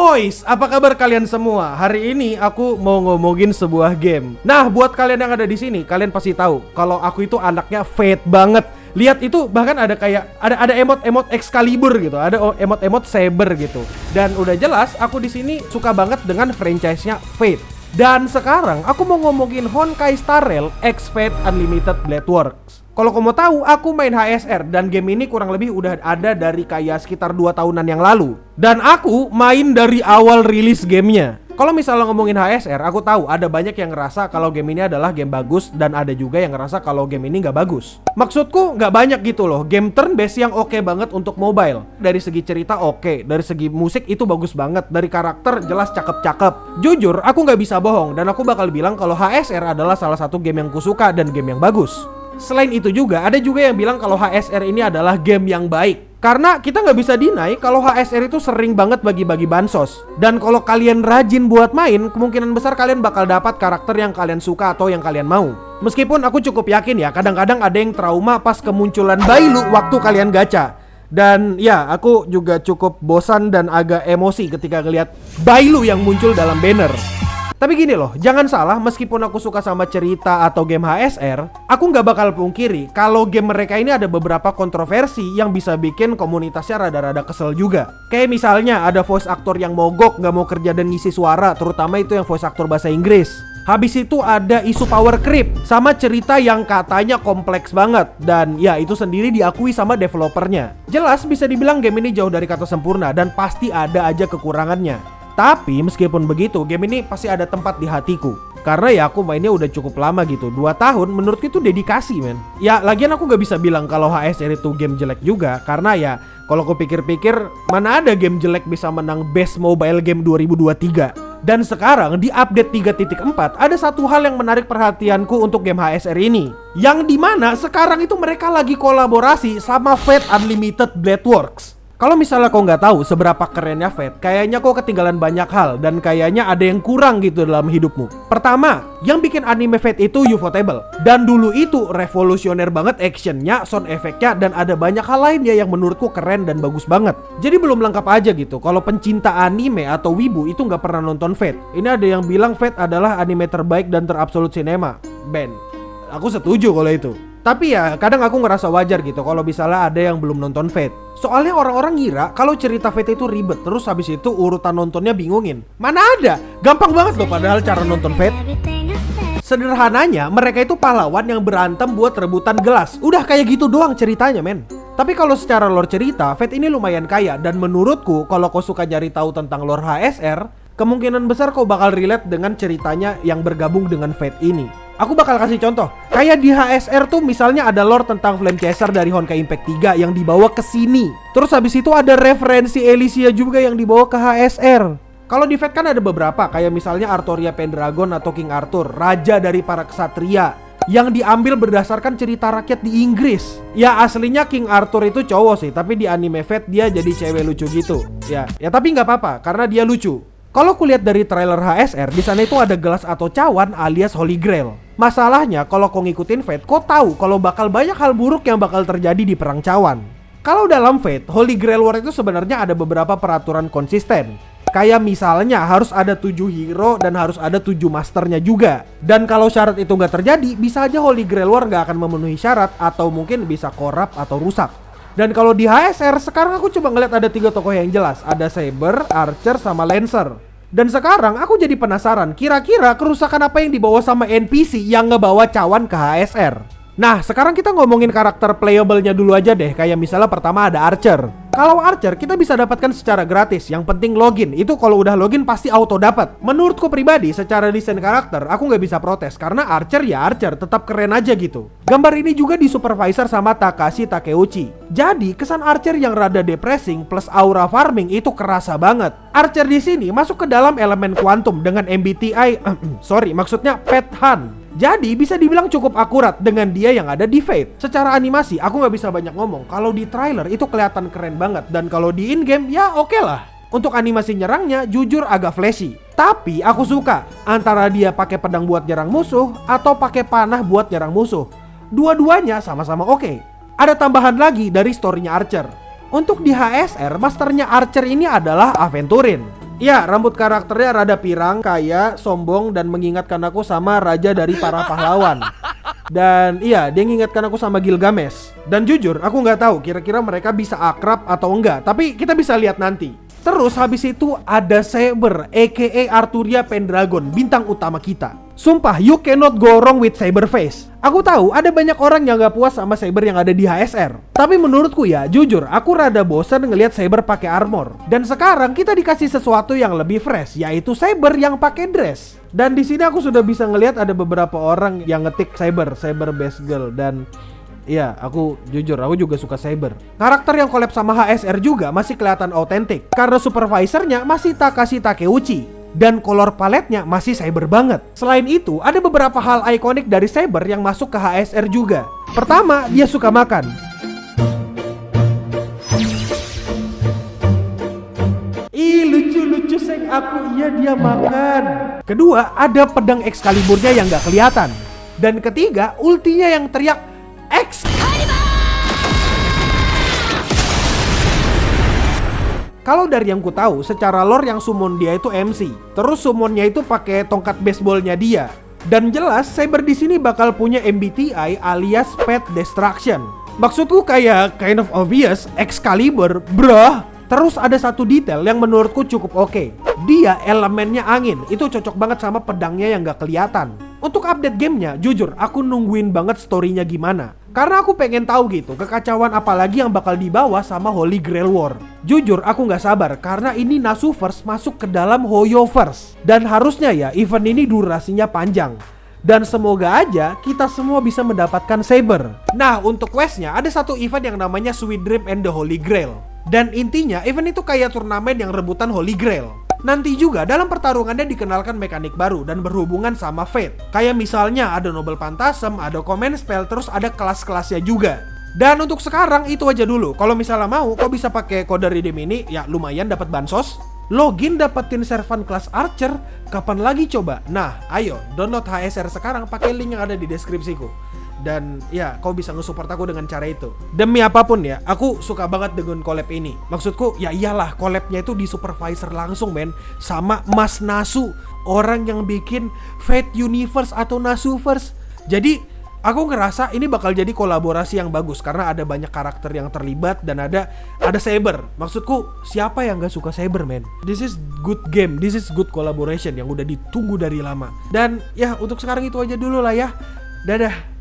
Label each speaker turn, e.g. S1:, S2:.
S1: Mois, apa kabar kalian semua? Hari ini aku mau ngomongin sebuah game. Nah, buat kalian yang ada di sini, kalian pasti tahu kalau aku itu anaknya Fate banget. Lihat itu, bahkan ada kayak ada emot Excalibur gitu, ada emot Saber gitu. Dan udah jelas aku di sini suka banget dengan franchise-nya Fate. Dan sekarang aku mau ngomongin Honkai Star Rail X Fate Unlimited Blade Works. Kalau kamu tahu, aku main HSR dan game ini kurang lebih udah ada dari kayak sekitar 2 tahunan yang lalu. Dan aku main dari awal rilis gamenya. Kalau misalnya ngomongin HSR, aku tahu ada banyak yang ngerasa kalau game ini adalah game bagus, dan ada juga yang ngerasa kalau game ini nggak bagus. Maksudku nggak banyak gitu loh, game turn based yang oke banget untuk mobile. Dari segi cerita oke, dari segi musik itu bagus banget, dari karakter jelas cakep-cakep. Jujur, aku nggak bisa bohong dan aku bakal bilang kalau HSR adalah salah satu game yang kusuka dan game yang bagus. Selain itu juga, ada juga yang bilang kalau HSR ini adalah game yang baik. Karena kita nggak bisa deny kalau HSR itu sering banget bagi-bagi bansos. Dan kalau kalian rajin buat main, kemungkinan besar kalian bakal dapat karakter yang kalian suka atau yang kalian mau. Meskipun aku cukup yakin ya, kadang-kadang ada yang trauma pas kemunculan Bailu waktu kalian gacha. Dan ya, aku juga cukup bosan dan agak emosi ketika ngeliat Bailu yang muncul dalam banner. Tapi gini loh, jangan salah, meskipun aku suka sama cerita atau game HSR, aku nggak bakal pungkiri kalau game mereka ini ada beberapa kontroversi yang bisa bikin komunitasnya rada-rada kesel juga. Kayak misalnya ada voice actor yang mogok, nggak mau kerja dan ngisi suara, terutama itu yang voice actor bahasa Inggris. Habis itu ada isu power creep, sama cerita yang katanya kompleks banget. Dan ya, itu sendiri diakui sama developernya. Jelas bisa dibilang game ini jauh dari kata sempurna dan pasti ada aja kekurangannya. Tapi meskipun begitu, game ini pasti ada tempat di hatiku. Karena ya aku mainnya udah cukup lama gitu, 2 tahun menurutku itu dedikasi men. Ya lagian aku gak bisa bilang kalau HSR itu game jelek juga. Karena ya kalau aku pikir-pikir, mana ada game jelek bisa menang Best Mobile Game 2023. Dan sekarang di update 3.4 ada satu hal yang menarik perhatianku untuk game HSR ini, yang dimana sekarang itu mereka lagi kolaborasi sama Fate Unlimited Blade Works. Kalau misalnya kau nggak tahu seberapa kerennya Fate, kayaknya kau ketinggalan banyak hal dan kayaknya ada yang kurang gitu dalam hidupmu. Pertama, yang bikin anime Fate itu Ufotable. Dan dulu itu revolusioner banget actionnya, sound effectnya, dan ada banyak hal lainnya yang menurutku keren dan bagus banget. Jadi belum lengkap aja gitu kalau pencinta anime atau wibu itu nggak pernah nonton Fate. Ini ada yang bilang Fate adalah anime terbaik dan terabsolut sinema. Ben, aku setuju kalau itu. Tapi ya kadang aku ngerasa wajar gitu kalau misalnya ada yang belum nonton Fate. Soalnya orang-orang ngira kalau cerita Fate itu ribet, terus habis itu urutan nontonnya bingungin. Mana ada, gampang banget loh padahal cara nonton Fate. Sederhananya mereka itu pahlawan yang berantem buat rebutan gelas. Udah kayak gitu doang ceritanya men. Tapi kalau secara lore cerita, Fate ini lumayan kaya. Dan menurutku kalau kau suka nyari tahu tentang lore HSR, kemungkinan besar kau bakal relate dengan ceritanya yang bergabung dengan Fate ini. Aku bakal kasih contoh. Kayak di HSR tuh misalnya ada lore tentang Flame Chaser dari Honkai Impact 3 yang dibawa ke sini. Terus habis itu ada referensi Elysia juga yang dibawa ke HSR. Kalau di Fate kan ada beberapa, kayak misalnya Artoria Pendragon atau King Arthur, raja dari para ksatria, yang diambil berdasarkan cerita rakyat di Inggris. Ya aslinya King Arthur itu cowok sih, tapi di anime Fate dia jadi cewek lucu gitu. Ya tapi nggak apa-apa karena dia lucu. Kalau kulihat dari trailer HSR, di sana itu ada gelas atau cawan alias Holy Grail. Masalahnya kalau kau ngikutin Fate, kau tahu kalau bakal banyak hal buruk yang bakal terjadi di perang cawan. Kalau dalam Fate, Holy Grail War itu sebenarnya ada beberapa peraturan konsisten. Kayak misalnya harus ada 7 hero dan harus ada 7 masternya juga. Dan kalau syarat itu nggak terjadi, bisa aja Holy Grail War nggak akan memenuhi syarat atau mungkin bisa korup atau rusak. Dan kalau di HSR sekarang aku coba ngeliat ada 3 tokoh yang jelas. Ada Saber, Archer, sama Lancer. Dan sekarang aku jadi penasaran, kira-kira kerusakan apa yang dibawa sama NPC yang ngebawa cawan ke HSR. Nah sekarang kita ngomongin karakter playable-nya dulu aja deh. Kayak misalnya pertama ada Archer. Kalau Archer kita bisa dapatkan secara gratis, yang penting login. Itu kalau udah login pasti auto dapat. Menurutku pribadi secara desain karakter aku nggak bisa protes, karena Archer ya Archer, tetap keren aja gitu. Gambar ini juga disupervisor sama Takashi Takeuchi. Jadi kesan Archer yang rada depressing plus aura farming itu kerasa banget. Archer di sini masuk ke dalam elemen kuantum dengan MBTI maksudnya Pet Hunt. Jadi bisa dibilang cukup akurat dengan dia yang ada di Fate. Secara animasi aku nggak bisa banyak ngomong. Kalau di trailer itu kelihatan keren banget. Dan kalau di in-game ya oke lah. Untuk animasi nyerangnya jujur agak flashy. Tapi aku suka antara dia pakai pedang buat nyerang musuh atau pakai panah buat nyerang musuh. Dua-duanya sama-sama oke. Ada tambahan lagi dari storynya Archer. Untuk di HSR, masternya Archer ini adalah Aventurin. Iya, rambut karakternya rada pirang, kaya, sombong, dan mengingatkan aku sama raja dari para pahlawan. Dan iya, dia mengingatkan aku sama Gilgamesh. Dan jujur, aku nggak tahu kira-kira mereka bisa akrab atau enggak. Tapi kita bisa lihat nanti. Terus habis itu ada Saber, aka Arturia Pendragon, bintang utama kita. Sumpah, you cannot go wrong with Saber face. Aku tahu ada banyak orang yang gak puas sama Saber yang ada di HSR. Tapi menurutku ya, jujur, aku rada bosan ngelihat Saber pakai armor. Dan sekarang kita dikasih sesuatu yang lebih fresh, yaitu Saber yang pakai dress. Dan di sini aku sudah bisa ngelihat ada beberapa orang yang ngetik Saber best girl. Dan iya, aku jujur, aku juga suka Saber. Karakter yang collab sama HSR juga masih kelihatan autentik karena supervisornya masih Takashi Takeuchi. Dan color paletnya masih Saber banget. Selain itu, ada beberapa hal ikonik dari Saber yang masuk ke HSR juga. Pertama, dia suka makan. Ih, lucu-lucu seng aku, iya dia makan. Kedua, ada pedang Excaliburnya yang gak kelihatan. Dan ketiga, ultinya yang teriak Excalibur. Kalau dari yang ku tahu, secara lore yang summon dia itu MC. Terus summonnya itu pakai tongkat baseballnya dia. Dan jelas Saber di sini bakal punya MBTI alias Pet Destruction. Maksudku kayak kind of obvious, Excalibur, bro. Terus ada satu detail yang menurutku cukup oke. Dia elemennya angin, itu cocok banget sama pedangnya yang gak kelihatan. Untuk update gamenya, jujur aku nungguin banget storynya gimana. Karena aku pengen tahu gitu, kekacauan apalagi yang bakal dibawa sama Holy Grail War. Jujur aku gak sabar, karena ini Nasuverse masuk ke dalam Hoyoverse. Dan harusnya ya, event ini durasinya panjang. Dan semoga aja kita semua bisa mendapatkan Saber. Nah, untuk questnya ada satu event yang namanya Sweet Dream and the Holy Grail. Dan intinya event itu kayak turnamen yang rebutan Holy Grail. Nanti juga dalam pertarungannya dikenalkan mekanik baru dan berhubungan sama Fate. Kayak misalnya ada Noble Phantasm, ada Command Spell, terus ada kelas-kelasnya juga. Dan untuk sekarang itu aja dulu. Kalau misalnya mau, kau bisa pakai kode redeem ini, ya lumayan dapat bansos. Login dapetin servan kelas Archer, kapan lagi coba? Nah, ayo download HSR sekarang pakai link yang ada di deskripsiku. Dan ya, kau bisa nge-support aku dengan cara itu. Demi apapun ya, aku suka banget dengan collab ini. Maksudku, ya iyalah, collabnya itu di supervisor langsung men. Sama Mas Nasu, orang yang bikin Fate Universe atau Nasuverse. Jadi, aku ngerasa ini bakal jadi kolaborasi yang bagus. Karena ada banyak karakter yang terlibat dan ada Saber. Maksudku, siapa yang gak suka Saber men? This is good game, this is good collaboration yang udah ditunggu dari lama. Dan ya, untuk sekarang itu aja dulu lah ya. Dadah.